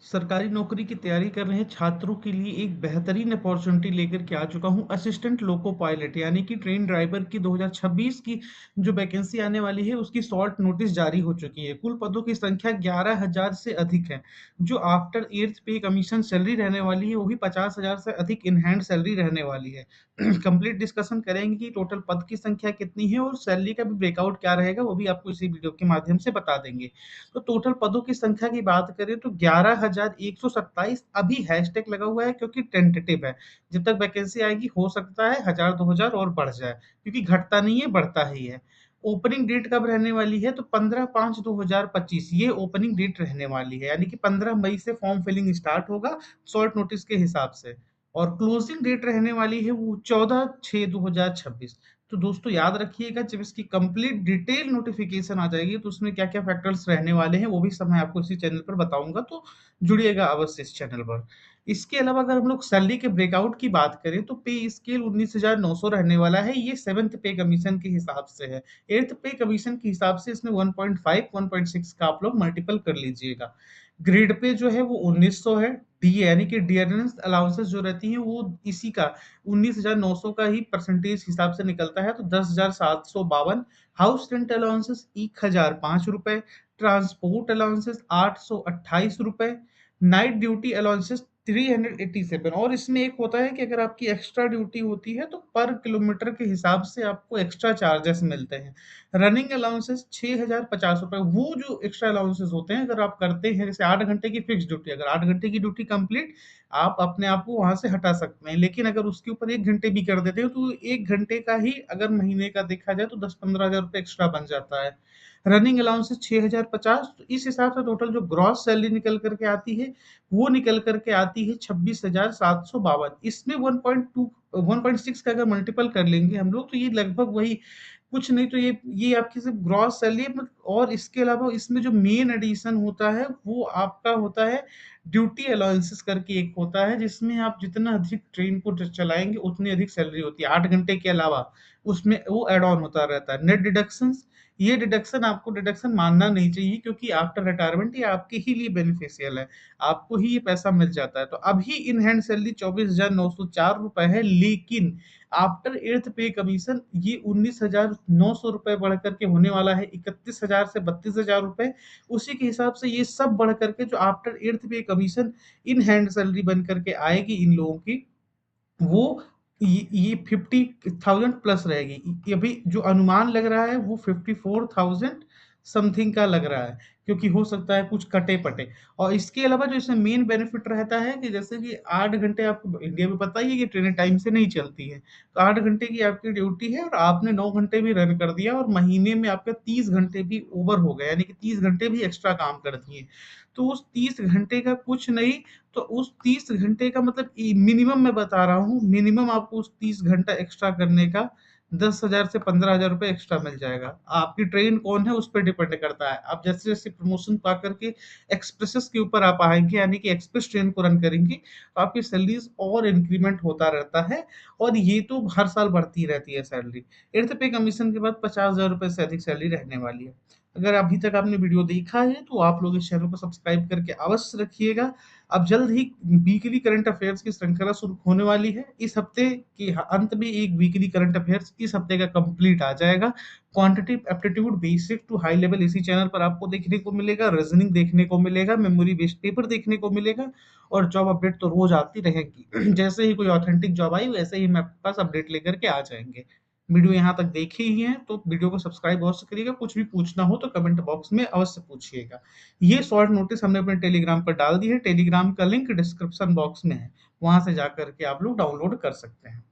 सरकारी नौकरी की तैयारी कर रहे छात्रों के लिए एक बेहतरीन अपॉर्चुनिटी लेकर के आ चुका हूँ। असिस्टेंट लोको पायलट यानी कि ट्रेन ड्राइवर की 2026 की जो वैकेंसी आने वाली है, उसकी शॉर्ट नोटिस जारी हो चुकी है। कुल पदों की संख्या 11,000 से अधिक है। जो आफ्टर 8th पे कमीशन सैलरी रहने वाली है, वो भी 50,000 से अधिक इन हैंड सैलरी रहने वाली है। कंप्लीट डिस्कशन करेंगे कि टोटल पद की संख्या कितनी है और सैलरी का भी ब्रेकआउट क्या रहेगा, वो भी आपको इसी वीडियो के माध्यम से बता देंगे। तो टोटल पदों की संख्या की बात करें तो 11,127 अभी हैशटैग लगा हुआ है, क्योंकि टेंटेटिव है। जब तक वैकेंसी आएगी हो सकता है 1000-2000 और बढ़ जाए, क्योंकि घटता नहीं है, बढ़ता ही है। ओपनिंग डेट कब रहने वाली है तो 15/5/2025 ये ओपनिंग डेट रहने वाली है, यानी कि 15 मई से फॉर्म फिलिंग स्टार्ट होगा शॉर्ट नोटिस के हिसाब से। और क्लोजिंग डेट रहने वाली है वो 14/6/2026। तो दोस्तों याद रखिएगा, जब इसकी कंप्लीट डिटेल नोटिफिकेशन आ जाएगी तो उसमें क्या-क्या फैक्टर्स रहने वाले हैं, वो भी सब मैं आपको इसी चैनल पर बताऊँगा, तो जुड़िएगा अवश्य इस चैनल पर। इसके अलावा अगर हम लोग सैलरी के ब्रेकआउट की बात करें तो पे स्केल 19,900 रहने वाला है, ये 7th पे कमीशन के हिसाब से है। 8th पे कमीशन के हिसाब से इसमें 1.5, 1.6 का आप लोग मल्टीपल कर लीजिएगा। ग्रेड पे जो है वो 1900 है। डी यानी कि डियरनेस अलाउंसेस जो रहती हैं वो इसी का 19,900 का ही परसेंटेज हिसाब से निकलता है, तो 10,752। हाउस रेंट अलाउंसेस 1,005 रुपए, ट्रांसपोर्ट अलाउंसेस 828 रुपए, नाइट ड्यूटी अलाउंसेस 387। और इसमें एक होता है कि अगर आपकी एक्स्ट्रा ड्यूटी होती है तो पर किलोमीटर के हिसाब से आपको एक्स्ट्रा चार्जेस मिलते हैं। रनिंग अलाउंसेस 6,050 रुपए। वो जो एक्स्ट्रा अलाउंसेस होते हैं, अगर आप करते हैं जैसे 8 घंटे की फिक्स ड्यूटी, अगर 8 घंटे की ड्यूटी कंप्लीट, आप अपने आप को वहाँ से हटा सकते हैं। लेकिन अगर उसके ऊपर 1 घंटे भी कर देते हो तो 1 घंटे का ही अगर महीने का देखा जाए तो 10-15 हज़ार रुपए एक्स्ट्रा बन जाता है। Running allowances 6,050। तो इस हिसाब से टोटल जो ग्रॉस सैलरी निकल कर के आती है, वो निकल कर के आती है 26,752। इसमें 1.2 1.6 का अगर मल्टीपल कर लेंगे हम लोग, तो ये लगभग वही, कुछ नहीं तो ये आपकी सिर्फ ग्रॉस सैलरी है। और इसके अलावा इसमें जो मेन एडिशन होता है वो आपका होता है ड्यूटी अलाउंसेस करके एक होता है, जिसमें आप जितना अधिक ट्रेन को चलाएंगे उतनी अधिक सैलरी होती है। 8 घंटे के अलावा उसमें वो एड ऑन होता रहता है। नेट डिडक्शंस, ये डिडक्शन आपको डिडक्शन मानना नहीं चाहिए, क्योंकि आफ्टर रिटायरमेंट ये आपके ही लिए बेनिफिशियल है, आपको ही ये पैसा मिल जाता है। तो अभी इन हैंड सैलरी 24,904 रुपए है, लेकिन आफ्टर 8th पे कमीशन ये 19,900 रुपए बढ़ करके होने वाला है 31,000 से 32,000 रुपए। उसी के हिसाब से ये सब बढ़ करके जो आफ्टर 8th पे कमीशन इन हैंड सैलरी बन करके आएगी इन लोगों की, वो ये 50,000 प्लस रहेगी। ये अभी जो अनुमान लग रहा है वो 54,000 समथिंग का लग रहा है, क्योंकि हो सकता है कुछ कटे-पटे। और इसके अलावा जो इसमें मेन बेनिफिट रहता है कि जैसे कि 8 घंटे, आपको इंडिया में पता ही है कि ट्रेनें टाइम से नहीं चलती हैं। तो 8 घंटे की आपकी ड्यूटी है और आपने 9 घंटे भी रन कर दिया और महीने में आपका 30 घंटे भी ओवर हो गया, यानी कि 30 घंटे भी एक्स्ट्रा काम कर दिए। तो उस 30 घंटे का कुछ नहीं, तो उस 30 घंटे का मतलब मिनिमम मैं बता रहा हूँ, मिनिमम आपको उस 30 घंटा एक्स्ट्रा करने का 10,000 से 15,000 रुपए एक्स्ट्रा मिल जाएगा। आपकी ट्रेन कौन है उस पर डिपेंड करता है। आप जैसे जैसे प्रमोशन पा करके एक्सप्रेसेस के ऊपर आप आएंगे, यानी कि एक्सप्रेस ट्रेन को रन करेंगे, तो आपकी सैलरीज और इंक्रीमेंट होता रहता है। और ये तो हर साल बढ़ती रहती है सैलरी। एट्थ पे कमीशन के बाद 50,000 रुपए से अधिक सैलरी रहने वाली है। अगर अभी तक आपने वीडियो देखा है तो आप लोग इस चैनल को सब्सक्राइब करके अवश्य रखिएगा। अब जल्द ही वीकली करंट अफेयर्स की श्रृंखला शुरू होने वाली है। इस हफ्ते के अंत में एक वीकली करंट अफेयर्स इस हफ्ते का कंप्लीट आ जाएगा। Quantitative aptitude basic to high level इसी चैनल पर आपको देखने को मिलेगा, रीजनिंग देखने को मिलेगा, मेमोरी बेस्ड पेपर देखने को मिलेगा, और जॉब अपडेट तो रोज आती रहेगी। जैसे ही कोई ऑथेंटिक जॉब आई वैसे ही मैं आपके पास अपडेट लेकर के आ जाएंगे। वीडियो यहाँ तक देखे ही हैं तो वीडियो को सब्सक्राइब अवश्य करिएगा। कुछ भी पूछना हो तो कमेंट बॉक्स में अवश्य पूछिएगा। ये शॉर्ट नोटिस हमने अपने टेलीग्राम पर डाल दी है। टेलीग्राम का लिंक डिस्क्रिप्शन बॉक्स में है, वहां से जाकर के आप लोग डाउनलोड कर सकते हैं।